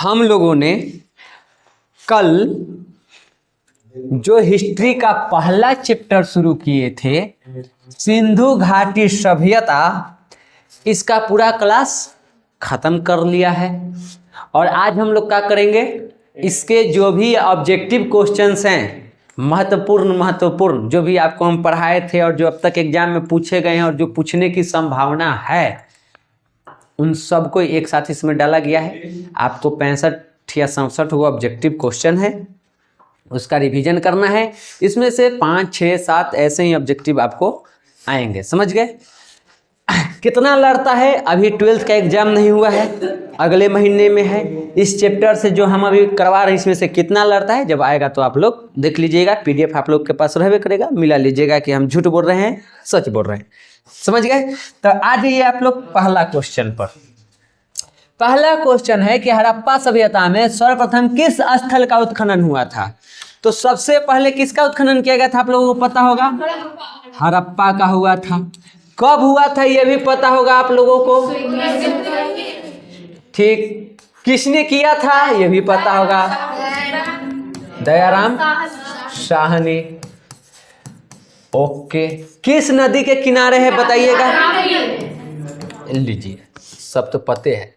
हम लोगों ने कल जो हिस्ट्री का पहला चैप्टर शुरू किए थे, सिंधु घाटी सभ्यता, इसका पूरा क्लास खत्म कर लिया है। और आज हम लोग क्या करेंगे, इसके जो भी ऑब्जेक्टिव क्वेश्चंस हैं, महत्वपूर्ण जो भी आपको हम पढ़ाए थे और जो अब तक एग्जाम में पूछे गए हैं और जो पूछने की संभावना है, उन सबको एक साथ इसमें डाला गया है। आपको 65 या 67 वो ऑब्जेक्टिव क्वेश्चन है, उसका रिवीजन करना है। इसमें से 5, 6, 7 ऐसे ही ऑब्जेक्टिव आपको आएंगे, समझ गए। कितना लड़ता है, अभी 12th का एग्जाम नहीं हुआ है, अगले महीने में है। इस चैप्टर से जो हम अभी करवा रहे हैं, इसमें से कितना लड़ता है, जब आएगा तो आप लोग देख लीजिएगा। PDF आप लोग के पास रहबे करेगा, मिला लीजिएगा कि हम झूठ बोल रहे हैं सच बोल रहे हैं, समझ गए। तो आ जाइए आप लोग पहला क्वेश्चन पर। पहला क्वेश्चन है कि हड़प्पा सभ्यता में सर्वप्रथम किस स्थल का उत्खनन हुआ था। तो सबसे पहले किसका उत्खनन किया गया था, आप लोगों को पता होगा, हड़प्पा का हुआ था। कब हुआ था ये भी पता होगा आप लोगों को, ठीक। किसने किया था ये भी पता होगा, दयाराम शाह ने। ओके, किस नदी के किनारे है बताइएगा, लीजिए, सब तो पते हैं।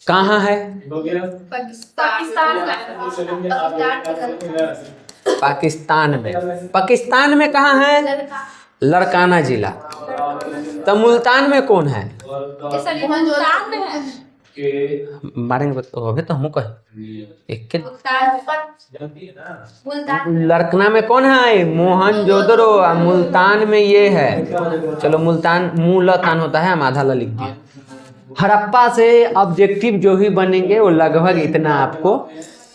कहाँ है, पाकिस्तान में। पाकिस्तान में कहाँ है, लड़काना जिला। तो मुल्तान में कौन है, मारेंगे अभी तो हमको एक लड़कना में कौन है, मोहनजोदड़ो। मुल्तान में ये है, चलो मुल्तान मूलतान होता है, हम आधा ला लिख दिए। हड़प्पा से ऑब्जेक्टिव जो भी बनेंगे वो लगभग इतना आपको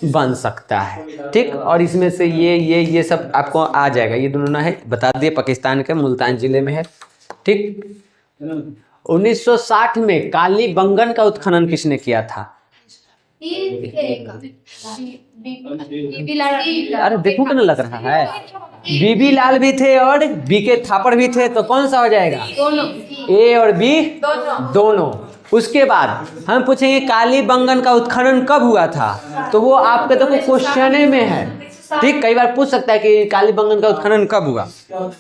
बन सकता है, ठीक। और इसमें से ये सब आपको आ जाएगा। ये दोनों है, बता दिए, पाकिस्तान के मुल्तान जिले में है, ठीक। 1960 में कालीबंगन का उत्खनन किसने किया था, अरे देखो क्या लग रहा है, बीबी लाल भी थे और बीके थापड़ भी थे। तो कौन सा हो जाएगा, ए और बी दोनों। उसके बाद हम पूछेंगे कालीबंगन का उत्खनन कब हुआ था, तो वो आपके देखो क्वेश्चन में है, ठीक। कई बार पूछ सकता है कि कालीबंगन का उत्खनन कब हुआ,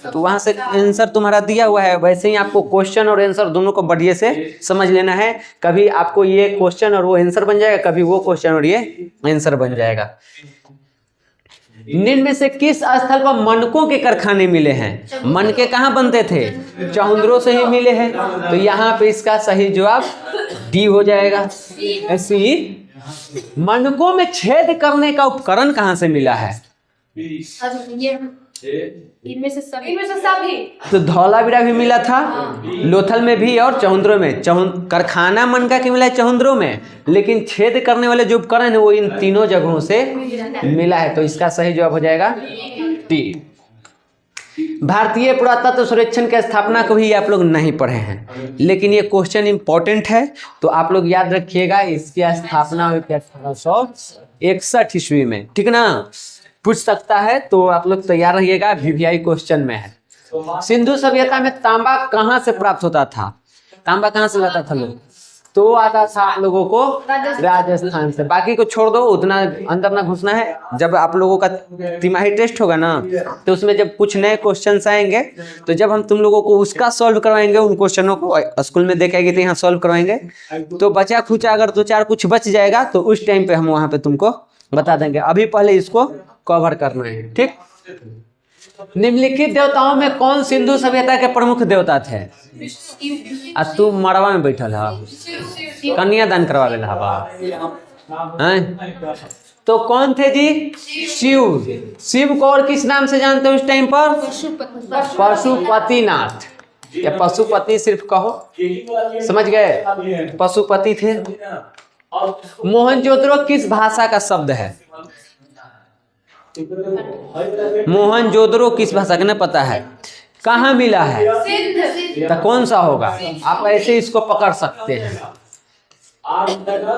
तो वहां से आंसर तुम्हारा दिया हुआ है। वैसे ही आपको क्वेश्चन और आंसर दोनों को बढ़िया से समझ लेना है। कभी आपको ये क्वेश्चन और वो आंसर बन जाएगा, कभी वो क्वेश्चन और ये आंसर बन जाएगा। निम्न में से किस स्थल पर मनकों के कारखाने मिले हैं। मनके कहाँ बनते थे, चहुंदरों से ही मिले हैं। तो यहाँ पे इसका सही जवाब डी हो जाएगा। ऐसी मनकों में छेद करने का उपकरण कहाँ से मिला है, इनमें से सभी। तो धौलावीरा भी मिला था, लोथल में भी और चहुंदरों में। कारखाना मनका के मिला है चहुंदरों में, लेकिन छेद करने वाले जो उपकरण है वो इन तीनों जगहों से मिला है। तो इसका सही जवाब हो जाएगा टी। भारतीय पुरातत्व सर्वेक्षण की स्थापना को भी आप लोग नहीं पढ़े हैं, लेकिन ये क्वेश्चन इंपॉर्टेंट है, तो आप लोग याद रखिएगा। इसकी स्थापना हुई 1861 ईस्वी में, ठीक ना, पूछ सकता है, तो आप लोग तैयार रहिएगा, VVI क्वेश्चन में है। सिंधु सभ्यता में तांबा कहाँ से प्राप्त होता था, तांबा कहाँ से लाता था लोग, तो आता था आप लोगों को राजस्थान से। बाकी को छोड़ दो, उतना अंदर ना घुसना है। जब आप लोगों का तिमाही टेस्ट होगा ना, तो उसमें जब कुछ नए क्वेश्चंस आएंगे, तो जब हम तुम लोगों को उसका सॉल्व करवाएंगे, उन क्वेश्चनों को स्कूल में देखेंगे तो यहाँ सॉल्व करवाएंगे, तो बचा खुचा अगर 2-4 कुछ बच जाएगा, तो उस टाइम पे हम वहाँ पे तुमको बता देंगे। अभी पहले इसको कवर करना है, ठीक। निम्नलिखित देवताओं में कौन सिंधु सभ्यता के प्रमुख देवता थे। तू मड़वा में बैठल है, कन्यादान करवावे ला हवा, तो कौन थे जी, शिव। शिव को और किस नाम से जानते हो उस टाइम पर, पशुपतिनाथ, या पशुपति सिर्फ कहो, समझ गए, पशुपति थे। मोहनजोदड़ो किस भाषा का शब्द है, मोहनजोदड़ो किस भाषा का, नहीं पता है, कहाँ मिला है, तो कौन सा होगा, आप ऐसे इसको पकड़ सकते हैं,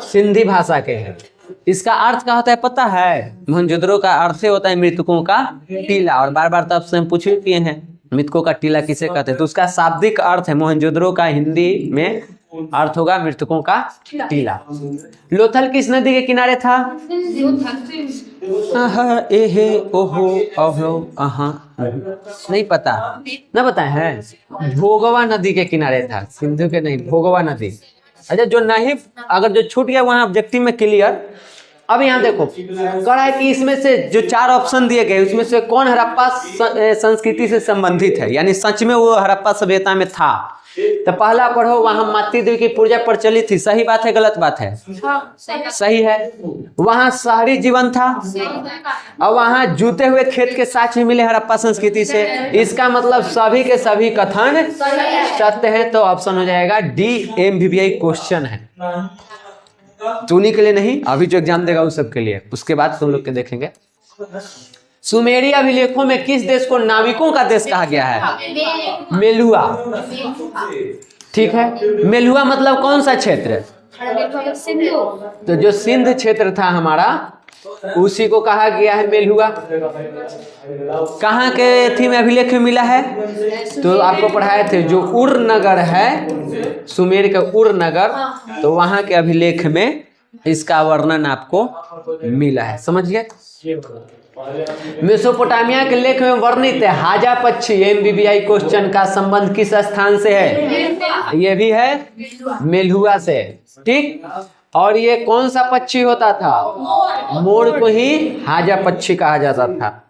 सिंधी भाषा के हैं। इसका अर्थ क्या होता है पता है, मोहनजोदड़ो का अर्थ होता है मृतकों का टीला। और बार बार तो आपसे हम पूछ भी किए हैं मृतकों का टीला किसे कहते हैं, तो उसका शाब्दिक अर्थ है मोहनजोदड़ो का हिंदी में अर्थ होगा मृतकों का टीला। लोथल किस नदी के किनारे था? एहे ओहो ओहो अहा नहीं पता, ना पता है, भोगवा नदी के किनारे था, सिंधु के नहीं, भोगवा नदी। अच्छा जो नहीं, अगर जो छूट गया वहां ऑब्जेक्टिव में क्लियर। अब यहाँ देखो कह रहा है कि इसमें से जो 4 ऑप्शन दिए गए उसमें से कौन हड़प्पा संस्कृति से संबंधित है, यानी सच में वो हड़प्पा सभ्यता में था। तो पहला पढ़ो, वहां मातृ देवी की पूजा प्रचलित थी, सही बात है गलत बात है? सही है। वहां शहरी जीवन था और वहां जूते हुए खेत के साक्ष्य मिले हड़प्पा संस्कृति से। इसका मतलब सभी के सभी कथन सत्य है। तो ऑप्शन हो जाएगा डी, MBBI क्वेश्चन है, चुनी के लिए नहीं, अभी जो एग्जाम देगा उस सब के लिए, उसके बाद तुम लोग के देखेंगे। सुमेरी अभिलेखों में किस देश को नाविकों का देश कहा गया है? मेलुआ। ठीक है, मेलुआ मतलब कौन सा क्षेत्र? तो जो सिंध क्षेत्र था हमारा उसी को कहा गया है मेलुआ। कहाँ के थी में अभिलेख में मिला है? तो आपको पढ़ाए थे जो उर नगर है, सुमेर का उर नगर, तो वहां के अभिलेख में इसका वर्णन आपको मिला है, समझ गए? मेसोपोटामिया के लेख में वर्णित है हाजा पक्षी, MBBI क्वेश्चन का संबंध किस स्थान से है? ये भी है मेलुआ से। ठीक, और ये कौन सा पक्षी होता था? मोर को ही हाजा पक्षी कहा जाता था।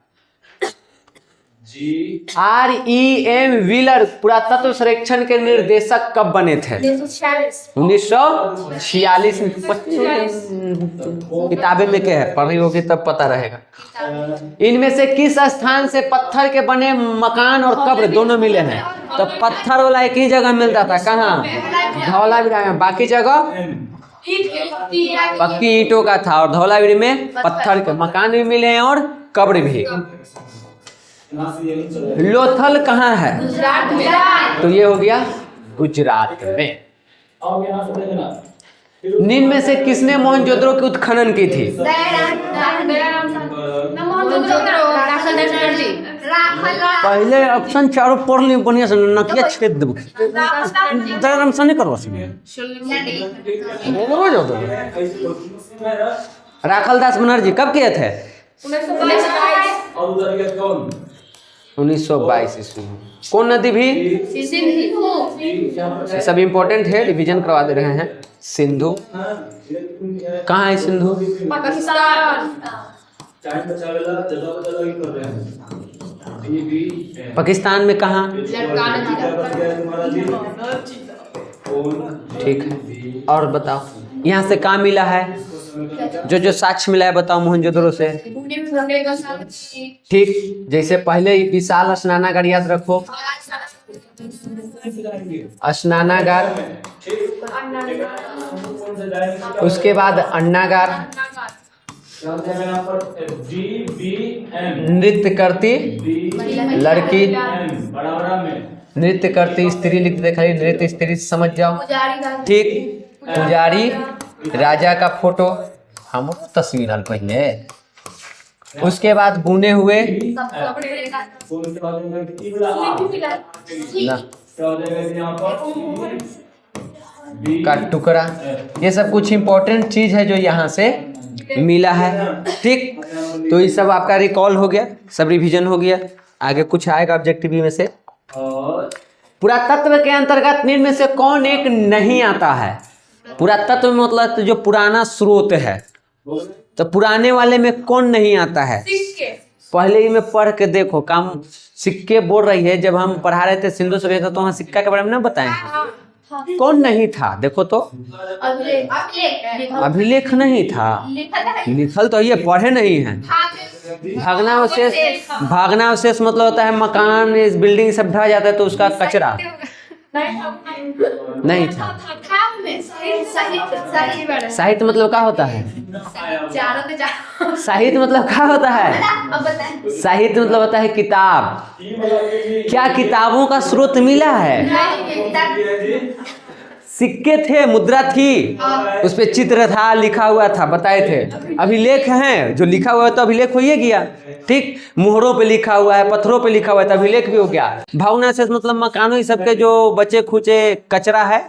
REM व्हीलर पुरातत्व सर्वेक्षण के निर्देशक कब बने थे? 1946 में। किताबें में क्या है, पढ़ी होगी तब पता रहेगा। इनमें से किस स्थान से पत्थर के बने मकान और कब्र दोनों मिले हैं? तो पत्थर वाला एक ही जगह मिलता था, कहाँ? धौलावीरा में। बाकी जगह पक्की ईंटों का था, और धौलावीरा में पत्थर के मकान भी मिले हैं और कब्र भी। लोथल कहाँ है? तो ये हो गया गुजरात में। निम्न में से किसने मोहनजोदड़ो की उत्खनन की थी? पहले ऑप्शन चारों पढ़ ली बढ़िया से, नकिया छेद देबो। दयाराम से नहीं करवा सके। राखल दास बनर्जी कब किए थे? 1922 ईस्वी में। कौन नदी भी? सब इम्पोर्टेंट है, रिवीजन करवा दे रहे हैं। सिंधु कहाँ है? सिंधु पाकिस्तान में कहाँ? ठीक है, और बताओ यहाँ से कहाँ मिला है? जो साक्ष्य मिला है बताओ मोहनजोदड़ो से। ठीक, जैसे पहले विशाल स्नानागार याद रखो, स्नानागार, उसके बाद अन्नागार, नृत्य करती लड़की, नृत्य करती स्त्री लिख दे, खाली नृत्य स्त्री समझ जाओ। ठीक, पुजारी, राजा का फोटो, हम तस्वीर हल पहले, उसके बाद बुने हुए का टुकड़ा। ये सब कुछ इम्पोर्टेंट चीज है जो यहाँ से मिला है। ठीक, तो ये सब आपका रिकॉल हो गया, सब रिवीजन हो गया। आगे कुछ आएगा ऑब्जेक्टिव में से। पुरातत्व के अंतर्गत निम्न में से कौन एक नहीं आता है? पुरातत्व में मतलब तो जो पुराना स्रोत है, तो पुराने वाले में कौन नहीं आता है? पहले ही में पढ़ के देखो, काम सिक्के बोल रही है। जब हम पढ़ा रहे थे सिंधु सभ्यता तो वहाँ सिक्का के बारे में ना बताए हैं। कौन नहीं था? देखो तो अभिलेख नहीं था, लिखल तो ये पढ़े नहीं है। भग्नावशेष, भग्नावशेष मतलब होता है मकान, इस बिल्डिंग सब ढह जाता है तो उसका कचरा नहीं था। साहित्य मतलब क्या होता है? साहित्य मतलब क्या होता है? साहित्य मतलब होता है किताब। क्या किताबों का स्रोत मिला है? सिक्के थे, मुद्रा थी, उस पे चित्र था, लिखा हुआ था, बताए थे। अभिलेख हैं, जो लिखा हुआ है तो अभिलेख हो ही गया, ठीक। मोहरों पे लिखा हुआ है, पत्थरों पे लिखा हुआ है तो अभिलेख भी हो गया। भग्नावशेष मतलब मकानों, इस सबके जो बचे खुचे कचरा है,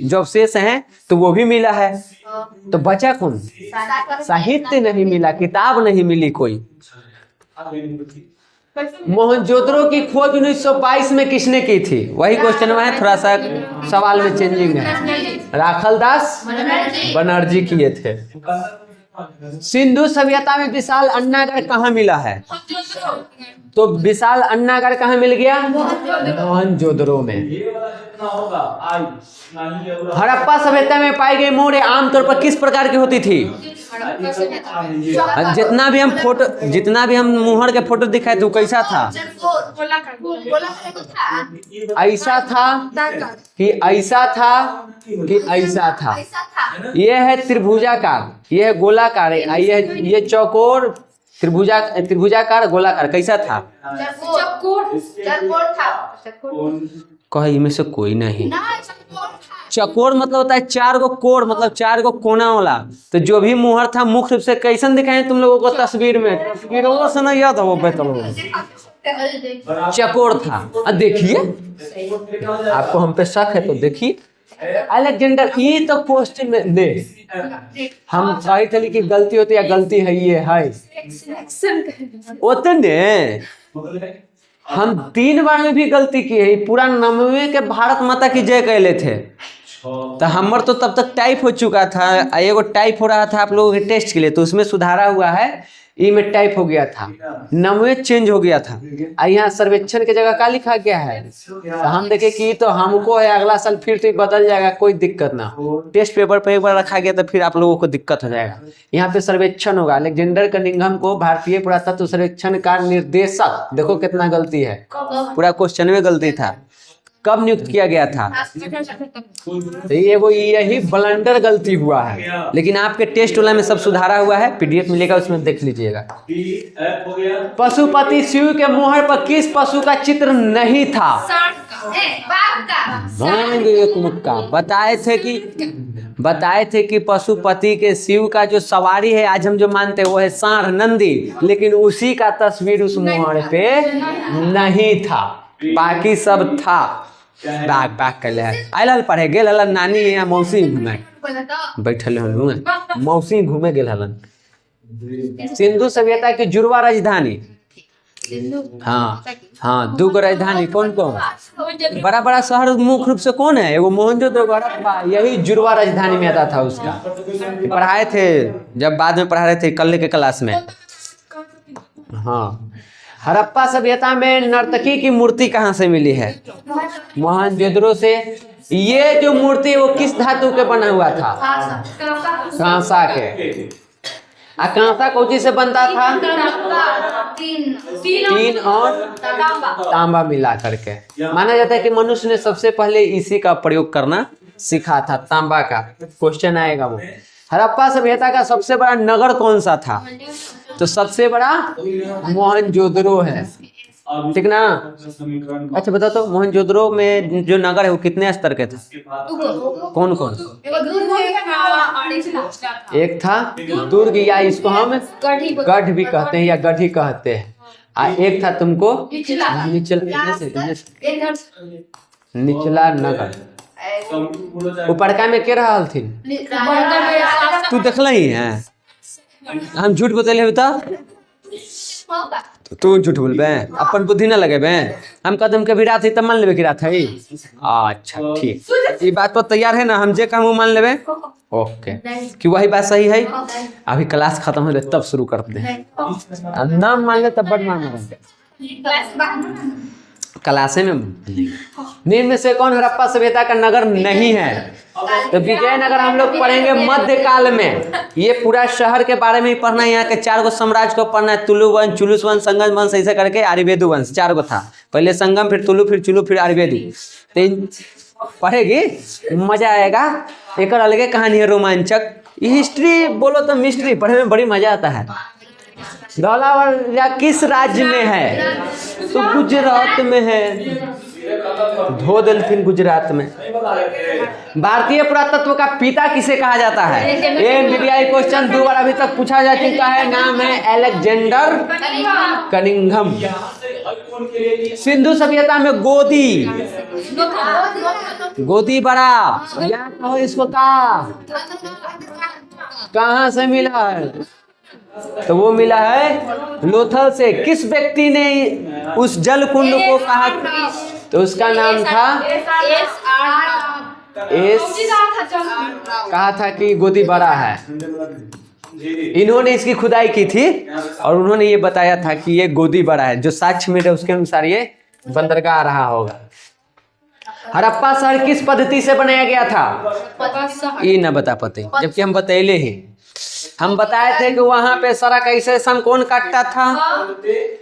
जो अवशेष हैं, तो वो भी मिला है। तो बचा कौन? साहित्य नहीं मिला, किताब नहीं मिली कोई। मोहनजोदड़ो की खोज 1922 में किसने की थी? वही क्वेश्चन में है, थोड़ा सा सवाल में चेंजिंग है। राखलदास बनर्जी किए थे। सिंधु सभ्यता में विशाल अन्नागार कहाँ मिला है? तो विशाल अन्नागार कहाँ मिल गया? मोहनजोदड़ो में। हड़प्पा सभ्यता में पाई गई मोहरें आमतौर पर किस प्रकार की होती थी? जितना भी हम मुहर के फोटो दिखाए थे वो कैसा था? ऐसा था कि ऐसा था कि ऐसा था? ये है त्रिभुजाकार, ये है गोलाकार, ये चौकोर, त्रिभुजाकार, गोलाकार, कैसा था? कहे इनमें से कोई नहीं। चकोर मतलब होता है 4 गो कोर, मतलब 4 गो कोना वाला। तो जो भी मुहर था मुख्य रूप से कैसन दिखाए तुम लोगों को तस्वीर में? तस्वीरों से नहीं याद हो चकोर था। देखिए, आपको हम पे शक है तो देखिए। अलेक्जेंडर, ये तो क्वेश्चन में दे, हम कही थे कि गलती होती है, गलती है, ये है उतने। हम 3 बार में भी गलती की है, पूरा 9वें के भारत माता की जय कहले थे। तो हमर तो तब तक टाइप हो चुका था, एगो टाइप हो रहा था आप लोगों के टेस्ट के लिए, तो उसमें सुधारा हुआ है, ई में टाइप हो गया था, 9वें चेंज हो गया था। यहाँ सर्वेक्षण की जगह क्या लिखा गया है? तो हम देखे कि तो हमको है, अगला साल फिर तो बदल जाएगा, कोई दिक्कत ना। टेस्ट पेपर पे एक बार रखा गया तो फिर आप लोगों को दिक्कत हो जाएगा। यहाँ पे सर्वेक्षण होगा। अलेक्जेंडर कनिंघम को भारतीय पुरातत्व सर्वेक्षण का निर्देशक, देखो कितना गलती है, पूरा क्वेश्चन में गलती था। कब नियुक्त किया गया था? तो ये वो यही ब्लंडर गलती हुआ है, लेकिन आपके टेस्ट वाला में सब सुधारा हुआ है, पीडीएफ मिलेगा, उसमें देख लीजिएगा। पशुपति शिव के मोहर पर किस पशु का चित्र नहीं था? एक मुक्का बताए थे कि पशुपति के शिव का जो सवारी है आज हम जो मानते हैं वो है सांड, नंदी, लेकिन उसी का तस्वीर उस मोहर पे नहीं था, बाकी सब था। बाग कर आयल पढ़े गेल हलन, नानी या मौसी घूमे बैठल हन, मौसी घूमे गेल हलन। सिंधु सभ्यता की जुड़वा राजधानी? हाँ 2 गो राजधानी कौन कौन? बड़ा बड़ा शहर मुख्य रूप से कौन है? एगो मोहनजोदड़ो, हड़प्पा, यही जुड़वा राजधानी में आता था उसका। पढ़ाए थे जब बाद में पढ़ा रहे थे कल के क्लास में। हाँ, हड़प्पा सभ्यता में नर्तकी की मूर्ति कहाँ से मिली है? मोहनजोदड़ो से। ये जो मूर्ति वो किस धातु के बना हुआ था? कांसा के। कांसा कौची से बनता था? टीन और तांबा मिला करके। माना जाता है कि मनुष्य ने सबसे पहले इसी का प्रयोग करना सीखा था, तांबा का। क्वेश्चन आएगा वो। हड़प्पा सभ्यता का सबसे बड़ा नगर कौन सा था? तो सबसे बड़ा मोहनजोदड़ो है, ठीक ना? अच्छा बता तो, मोहनजोदड़ो में जो नगर है वो कितने स्तर के थे? कौन कौन? एक था दुर्ग, या इसको हम गढ़ भी कहते हैं या गढ़ी कहते हैं। एक था तुमको निचला नगर। ऊपरका में के रहा थी? तू देखल ही है? हम झूठ बतैले बता, तू झूठ बोलबे, अपन बुद्धि ना लगेबे। हम कदम के भी रात है तब मान लेबे कि रात है। अच्छा ठीक, ये बात पर तैयार है ना? हम जे कहूँ मान लेबे, ओके, कि वही बात सही है। अभी क्लास खत्म हो तब शुरू करते हैं। नाम मान ले तब बड़ मान क्लासे में। निम्न में से कौन हड़प्पा सभ्यता का नगर नहीं है? तो विजयनगर हम लोग पढ़ेंगे मध्यकाल में। ये पूरा शहर के बारे में ही पढ़ना है। यहाँ के 4 गो साम्राज्य को पढ़ना है, तुलु वंश, चुलुस वंश, संगम वंश, ऐसे करके आर्यवेदु वंश 4 गो था। पहले संगम, फिर तुलु, फिर चुलु, फिर आर्यवेदु। तो पढ़ेगी, मजा आएगा। एक अलगे कहानी है, रोमांचक। हिस्ट्री बोलो तो मिस्ट्री पढ़ने में बड़ी मजा आता है। धौलावीरा किस राज्य में है? तो गुजरात में है। धो दिलथिन गुजरात में। भारतीय पुरातत्व का पिता किसे कहा जाता है? ये मीडिया क्वेश्चन 2 बार अभी तक पूछा जा चुका है। नाम है एलेक्जेंडर कनिंघम। सिंधु सभ्यता में गोदी बड़ा क्या कहो इसको कहाँ से मिला है? तो वो मिला है लोथल से। किस व्यक्ति ने उस जल कुंड को कहा? तो उसका नाम था कहा था कि गोदी बड़ा है। इन्होंने इसकी खुदाई की थी और उन्होंने ये बताया था कि ये गोदी बड़ा है। जो साक्ष्य मिले उसके अनुसार ये बंदरगाह रहा होगा। हड़प्पा शहर किस पद्धति से बनाया गया था? ये न बता पाते, जबकि हम बतैले ही। हम बताए थे कि वहां पे सड़क ऐसे समकोण काटता था,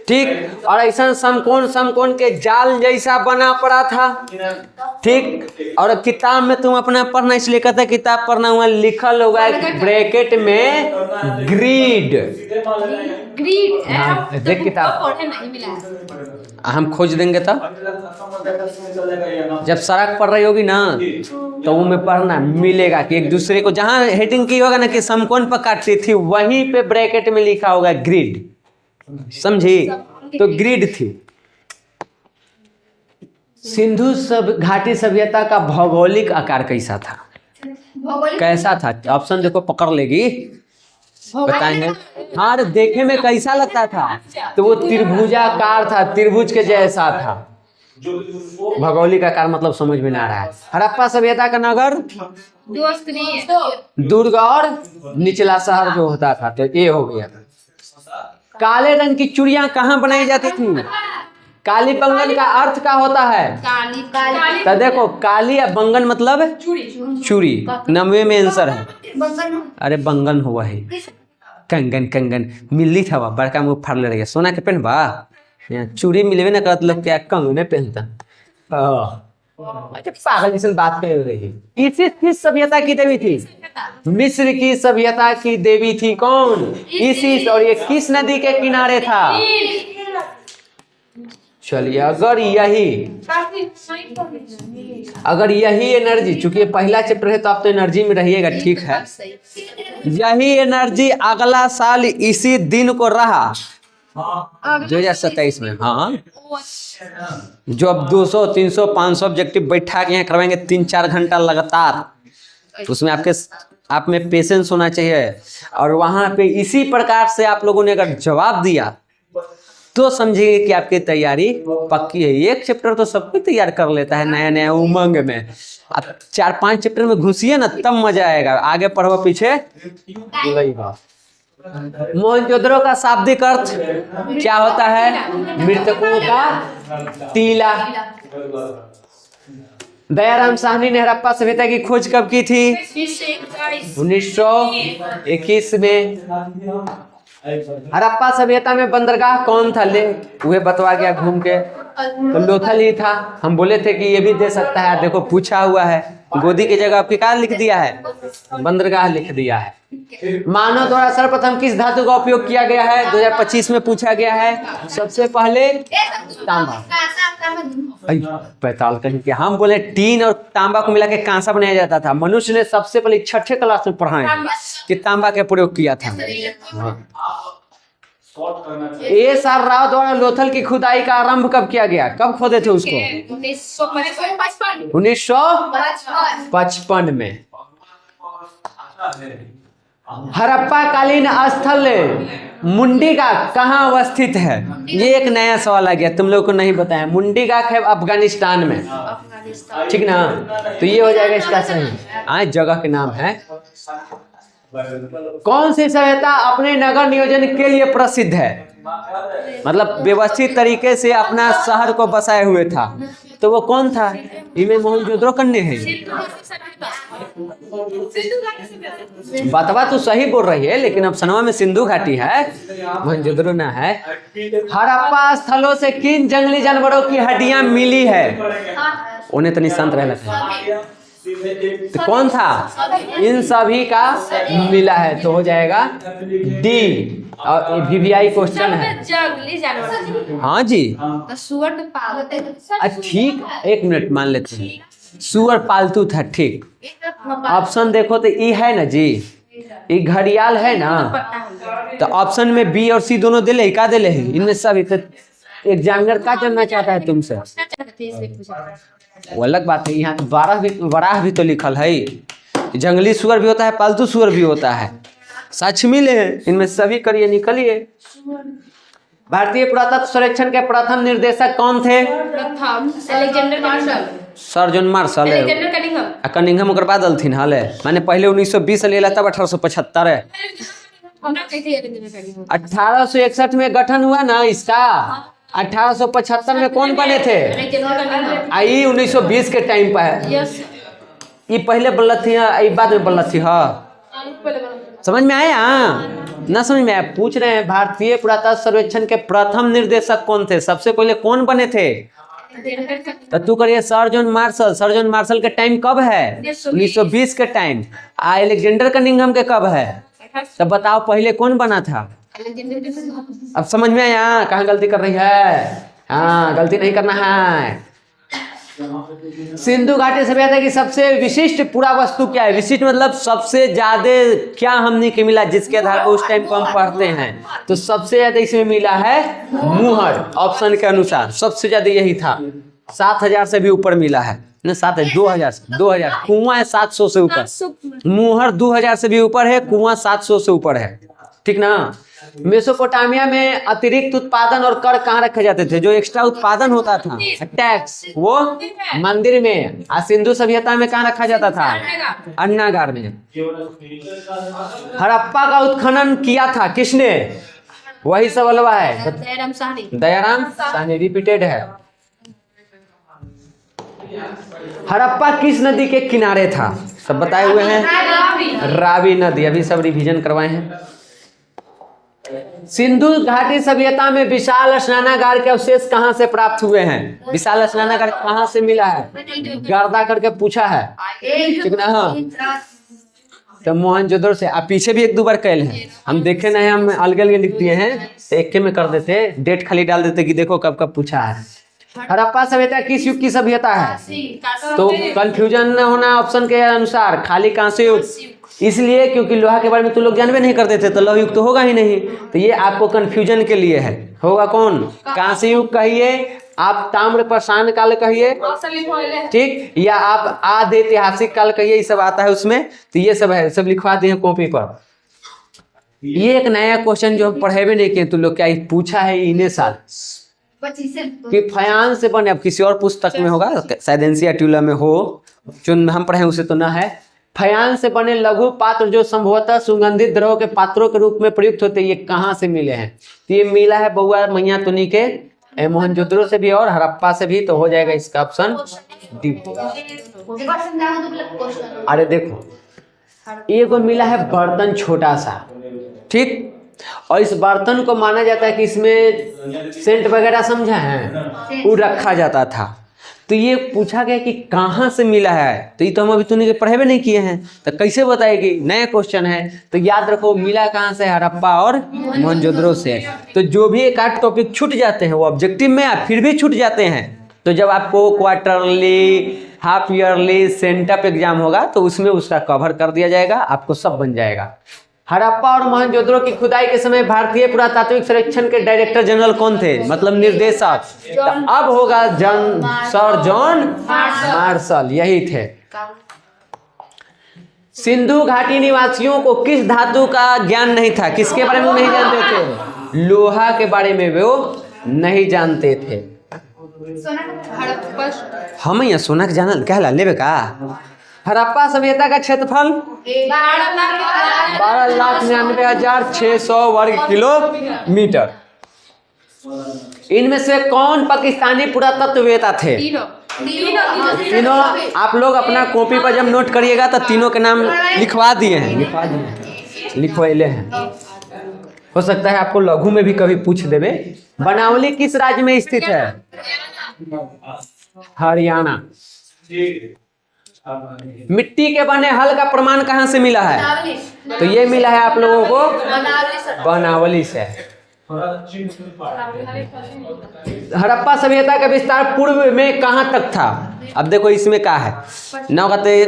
ठीक, और ऐसा समकोण के जाल जैसा बना पड़ा था, ठीक। और किताब में तुम अपना पढ़ना, इसलिए कहते किताब पढ़ना, हुआ लिखल होगा ब्रैकेट में ग्रीड। देख किताब हम खोज देंगे तब। जब सड़क पढ़ रही होगी ना तो वो में पढ़ना मिलेगा कि एक दूसरे को, जहां हेडिंग की होगा ना कि समकोण पर काटती थी, वहीं पे ब्रैकेट में लिखा होगा ग्रिड। समझी? तो ग्रिड थी। सिंधु घाटी सभ्यता का भौगोलिक आकार कैसा था? कैसा था? ऑप्शन देखो, पकड़ लेगी, बताएंगे। हाँ, देखे में कैसा लगता था? तो वो त्रिभुजाकार था, त्रिभुज के जैसा था। भौगोलिक आकार मतलब समझ में ना रहा है। हड़प्पा सभ्यता का नगर दुर्ग और निचला शहर जो होता था, तो ये हो गया। काले रंग की चूड़ियां कहाँ बनाई जाती थी? काली बंगन का अर्थ क्या होता है? तो देखो, काली या बंगन मतलब चूड़ी। 90 में आंसर है। अरे बंगन हुआ है। कंगन मिली था वह बड़का मुँह फाड़ ले रही। सोना के पहनबा, यहाँ चूड़ी मिलवे ना करत, लोग क्या कंगने पहनता। पागल जैसे बात कर रही। इसिस किस सभ्यता की देवी थी? मिस्र की सभ्यता की देवी थी। कौन? इसिस। और ये किस नदी के किनारे था? चलिए, अगर यही एनर्जी, चूंकि ये पहला चैप्टर है तो आप तो एनर्जी में रहिएगा, ठीक है। यही एनर्जी अगला साल इसी दिन को रहा 2027 में। हाँ, जो अब 200, 300, 500 ऑब्जेक्टिव बैठा के यहाँ करवाएंगे 3-4 घंटा लगातार, तो उसमें आप में पेशेंस होना चाहिए। और वहां पे इसी प्रकार से आप लोगों ने अगर जवाब दिया तो समझिए कि आपकी तैयारी पक्की है। एक चैप्टर तो सब कोई तैयार कर लेता है नया नया उमंग में। अब 4-5 चैप्टर में घुसिए ना, तब मजा आएगा। आगे पढ़ो पीछे। मोहनजोदड़ो का शाब्दिक अर्थ क्या होता है? मृतकों का टीला। दयाराम साहनी ने हड़प्पा सभ्यता की खोज कब की थी? 1921 में। हड़प्पा सभ्यता में बंदरगाह कौन था? ले वह बतवा गया घूम के, तो लोथल ही था। हम बोले थे कि ये भी दे सकता है, देखो पूछा हुआ है। गोदी की जगह आपके क्या लिख दिया है? बंदरगाह लिख दिया है। मानव द्वारा सर्वप्रथम किस धातु का उपयोग किया गया है? 2025 में पूछा गया है। सबसे पहले तांबा। पैताल कहीं के हम बोले टीन और तांबा को मिला के कांसा बनाया जाता था। मनुष्य ने सबसे पहले 6ठे क्लास में पढ़ा है कि तांबा का प्रयोग किया था। A.S.R. राव द्वारा लोथल की खुदाई का आरंभ कब किया गया? कब खोदे थे उसको? 1955 में। हड़प्पा कालीन स्थल मुंडीगाह कहाँ अवस्थित है? ये एक नया सवाल आ गया, तुम लोगों को नहीं बताया। मुंडीगाह है अफगानिस्तान में, ठीक ना? तो ये हो जाएगा इसका सही। आज जगह के नाम है। कौन सी सभ्यता अपने नगर नियोजन के लिए प्रसिद्ध है? मतलब व्यवस्थित तरीके से अपना शहर को बसाए हुए था, तो वो कौन था? इनमें मोहनजोदड़ो कन्ने हैं। बतवा तो सही बोल रही है, लेकिन अब सनवा में सिंधु घाटी है, मोहनजोदड़ो ना है। हड़प्पा स्थलों से किन जंगली जानवरों की हड्डियां मिली है? उन्हें तो निशांत रहना था। तो कौन था? इन सभी का मिला है, तो हो जाएगा डी। और वीवीआई क्वेश्चन है। जंगली जानवर। हाँ जी, तो सुअर तो पालते हैं। ठीक, एक मिनट मान लेते हैं, सुअर पालतू था, ठीक। ऑप्शन देखो तो ई है ना जी, ई घड़ियाल है ना, तो ऑप्शन में बी और सी दोनों दिले, का दिले है इनमें सभी। तो एग्जामिनर क्या जानना चाहता है तुमसे? वो अलग बात है, यहाँ 12 भी तो लिखल है। जंगली सुअर भी होता है, पालतू सुअर भी होता है, सच मिले इनमें सभी करिए, निकलिए। भारतीय पुरातत्व सर्वेक्षण के प्रथम निर्देशक कौन थे? Alexander Marshall. Sir John Marshall Alexander Cunningham. Cunningham ओकर बाद अलथिन हाले, माने पहले 1920 लेला, तब 1875 है। 1861 में गठन हुआ ना इसका। 1875 में कौन बने थे? आई 1920 के टाइम पर है। ये पहले बल्लत थी, ये बाद में बल्लत थी। हाँ, समझ में आया? ना समझ में आया? पूछ रहे हैं भारतीय पुरातत्व सर्वेक्षण के प्रथम निर्देशक कौन थे, सबसे पहले कौन बने थे? तो तू करिए sir John martial. Sir John martial के टाइम कब है? 1920 के टाइम। अलेक्जेंडर कनिंघम के कब है? तब बताओ पहले कौन बना था? अब समझ में आया कहाँ गलती कर रही है? हाँ, गलती नहीं करना है। सिंधु घाटी सभ्यता की सबसे विशिष्ट पूरा वस्तु क्या है? विशिष्ट मतलब सबसे ज्यादा क्या हमने के मिला, जिसके आधार पर उस टाइम को हम पढ़ते हैं। तो सबसे ज्यादा इसमें मिला है मुहर। ऑप्शन के अनुसार सबसे ज्यादा यही था, 7000 से भी ऊपर मिला है ना, 2000 कुआं है 700 से ऊपर, मुहर 2000 से भी ऊपर है, कुआं 700 से ऊपर है, ठीक ना। मेसोपोटामिया में अतिरिक्त उत्पादन और कर कहाँ रखे जाते थे? जो एक्स्ट्रा उत्पादन होता था, टैक्स, वो मंदिर में। और सिंधु सभ्यता में कहाँ रखा जाता था? अन्नागार में। हड़प्पा का उत्खनन किया था किसने? वही सवाल है, दयाराम साहनी। रिपीटेड है। हड़प्पा किस नदी के किनारे था? सब बताए हुए हैं, रावी नदी। अभी सब रिवीजन करवाए हैं। सिंधु घाटी सभ्यता में विशाल स्नानागार के अवशेष कहाँ से प्राप्त हुए हैं? विशाल स्नानागार कहाँ से मिला है? गर्दा करके पूछा है, ठीक ना। हाँ, तो मोहनजोदड़ो से। आप पीछे भी 1-2 बार कैल हैं, हम देखे नहीं, हम अलग अलग लिख दिए हैं, तो एक में कर देते, डेट खाली डाल देते कि देखो कब कब पूछा है। हड़प्पा सभ्यता किस युग की सभ्यता है? तो कंफ्यूजन न होना, ऑप्शन के अनुसार खाली कांस्य युग, इसलिए क्योंकि लोहा के बारे में तो लोग जानवे नहीं करते थे, तो लौह युग तो होगा ही नहीं। तो ये आपको कंफ्यूजन के लिए है। होगा कौन? कांस्य युग कहिए, आप ताम्र प्रसान काल कहिए, ठीक, या आप आदि ऐतिहासिक काल कहिए, ये सब आता है उसमें। तो ये सब है, सब लिखवा दिए कॉपी पर। ये एक नया क्वेश्चन जो हम पढ़ेबे नहीं किए, तो लोग क्या पूछा है इन्हें साल कि फयान से बने। अब किसी और पुस्तक में होगा, शायद एनसीईआरटी में हो, जो हम पढ़े उसे तो ना है। फयान से बने लघु पात्र जो संभवतः सुगंधित द्रव के पात्रों के रूप में प्रयुक्त होते, ये कहाँ से मिले हैं? तो ये मिला है बउआ मैया तुनी के मोहनजोदड़ो से भी और हड़प्पा से भी। तो हो जाएगा इसका ऑप्शन डी। अरे देखो, एगो मिला है बर्तन छोटा सा, ठीक, और इस बर्तन को माना जाता है कि इसमें सेंट वगैरह समझा है, वो रखा जाता था। तो ये पूछा गया कि कहाँ से मिला है, तो ये तो हम अभी तूने पढ़े भी नहीं किए हैं, तो कैसे बताएगी? नया क्वेश्चन है। तो याद रखो, मिला कहाँ से? हड़प्पा और मोहनजोदड़ो से। तो जो भी एक आध टॉपिक छूट जाते हैं वो ऑब्जेक्टिव में आप फिर भी छूट जाते हैं। तो जब आपको quarterly, half yearly, sent up exam होगा तो उसमें उसका कवर कर दिया जाएगा, आपको सब बन जाएगा। हड़प्पा और मोहनजोदड़ो की खुदाई के समय भारतीय पुरातात्विक सर्वेक्षण के डायरेक्टर जनरल कौन थे, मतलब निर्देशक? तो अब होगा सर जॉन मार्शल, यही थे। सिंधु घाटी निवासियों को किस धातु का ज्ञान नहीं था? किसके बारे में नहीं जानते थे? लोहा के बारे में वो नहीं जानते थे। हम यहाँ सोना के जानल कहला लेबे का? हड़प्पा सभ्यता का क्षेत्रफल 12,99,600 वर्ग किलोमीटर। इनमें से कौन पाकिस्तानी पुरातत्ववेत्ता थे? तीनों। आप लोग अपना कॉपी पर जब नोट करिएगा तो तीनों के नाम लिखवा दिए हैं, लिखवाइले हैं। हो सकता है आपको लघु में भी कभी पूछ देवे। बनावली किस राज्य में स्थित है? हरियाणा। मिट्टी के बने हल का प्रमाण कहाँ से मिला है? तो ये मिला है आप लोगों को बनावली से। हड़प्पा सभ्यता का विस्तार पूर्व में कहाँ तक था? अब देखो इसमें क्या है ना, कहते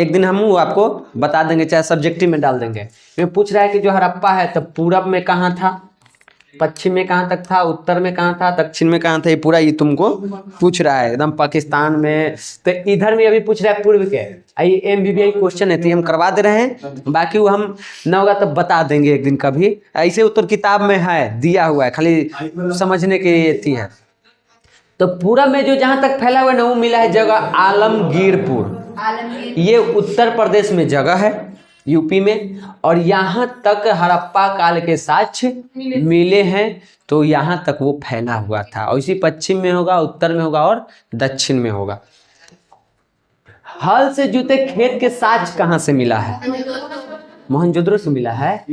एक दिन हम आपको बता देंगे, चाहे सब्जेक्टिव में डाल देंगे। ये पूछ रहा है कि जो हड़प्पा है तो पूरब में कहाँ था, पश्चिम में कहाँ तक था, उत्तर में कहाँ था, दक्षिण में कहाँ था, ये पूरा ये तुमको पूछ रहा है एकदम पाकिस्तान में। तो इधर में अभी पूछ रहा है पूर्व के। आई MBBI क्वेश्चन है तो हम करवा दे रहे हैं, बाकी वो हम ना होगा तो बता देंगे एक दिन कभी। ऐसे उत्तर किताब में है दिया हुआ है, खाली समझने की थी है। तो पूरब में जो जहाँ तक फैला हुआ है ना, वो मिला है जगह आलमगीरपुर। ये उत्तर प्रदेश में जगह है, यूपी में। और यहाँ तक हड़प्पा काल के साक्ष्य मिले हैं, तो यहाँ तक वो फैला हुआ था। और इसी पश्चिम में होगा, उत्तर में होगा और दक्षिण में होगा। हल से जुते खेत के साक्ष्य कहाँ से मिला है? मोहनजोदड़ो से मिला है।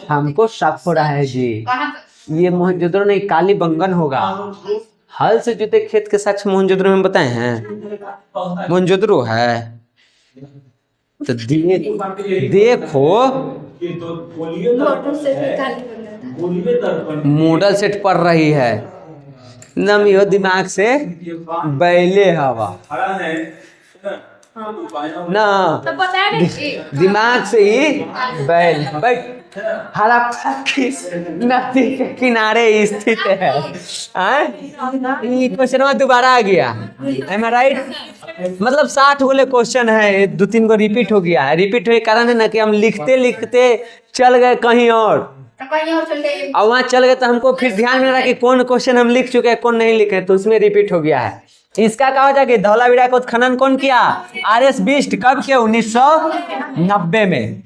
हमको शक हो रहा है जी, ये मोहनजोदड़ो नहीं, कालीबंगन होगा। हल से जुते खेत के साक्ष्य मोहनजोदड़ो में बताए हैं, मोहनजोदड़ो है। तो देखो मॉडल सेट पढ़ रही है, नमी हो दिमाग से बैले हवा ना, दिमाग से ही बैल बैठ। हड़प्पा की नदी के किनारे स्थित है। क्वेश्चन दोबारा आ गया, एम आई राइट? मतलब 60 वाले क्वेश्चन है, 2-3 को रिपीट हो गया है। रिपीट होने के कारण है ना कि हम लिखते लिखते चल गए कहीं और वहाँ चल गए, तो हमको फिर ध्यान में रहा कि कौन क्वेश्चन हम लिख चुके हैं कौन नहीं लिखे, तो उसमें रिपीट हो गया है। इसका कहा हो जाएगा धौलावीरा का उत्खनन कौन किया? RS बिष्ट। कब किया? 1990 में।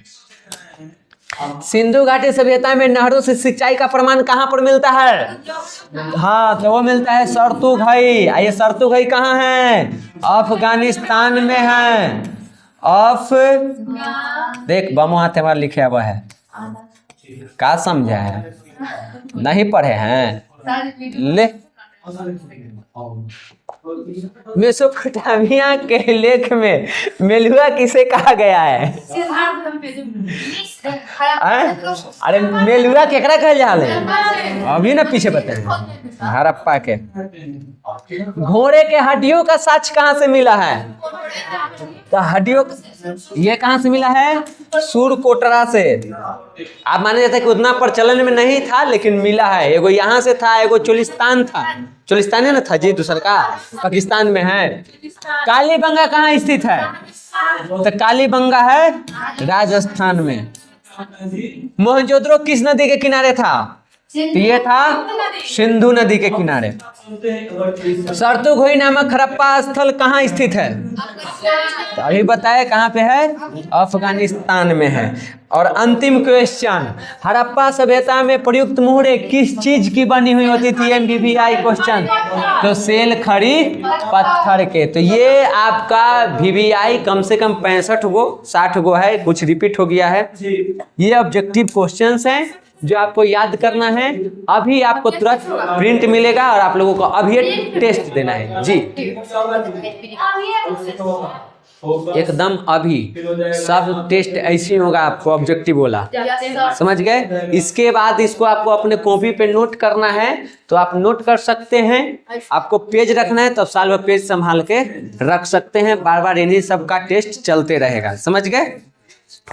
सिंधु घाटी सभ्यता में नहरों से सिंचाई का प्रमाण कहाँ पर मिलता है? हाँ, तो वो मिलता है सरतुघई। ये सरतुघई कहाँ है? अफगानिस्तान में है। देख बमो हाथ हमारा लिखे हुआ है, क्या समझा है? नहीं पढ़े हैं? ले मेसोपोटामिया के लेख में मेलुआ किसे कहा गया है? अरे मेलुआ केकरा कहल जा रहा है? अभी ना पीछे बताए हड़प्पा के। घोड़े के हड्डियों का साक्ष्य कहाँ से मिला है? तो हड्डियों ये कहाँ से मिला है? सूरकोटरा से। आप माने जाते कि उतना प्रचलन में नहीं था, लेकिन मिला है। एगो यहाँ से था, एगो चोलिस्तान था, चोलिस्तान है ना था जी, दूसरा का पाकिस्तान में है। कालीबंगा कहाँ स्थित है? तो कालीबंगा है राजस्थान में। मोहनजोदड़ो किस नदी के किनारे था? तो ये था सिंधु नदी के किनारे। सरतुघई नामक हड़प्पा स्थल कहाँ स्थित है? तो अभी बताए कहाँ पे है? अफगानिस्तान में है। और अंतिम क्वेश्चन, हड़प्पा सभ्यता में प्रयुक्त मुहरे किस चीज की बनी हुई होती थी? MBBI question. तो सेल खड़ी पत्थर के। तो ये आपका VBI कम से कम 65 गो 60 गो है, कुछ रिपीट हो गया है। ये ऑब्जेक्टिव क्वेश्चंस हैं जो आपको याद करना है। अभी आपको तुरंत प्रिंट मिलेगा और आप लोगों को अभी टेस्ट देना है जी, एकदम अभी सब टेस्ट ऐसे होगा आपको ऑब्जेक्टिव वाला, समझ गए? इसके बाद इसको आपको अपने कॉपी पे नोट करना है, तो आप नोट कर सकते हैं। आपको पेज रखना है, तब साल भर पेज संभाल के रख सकते हैं। बार बार इन्हीं सब का टेस्ट चलते रहेगा, समझ गए?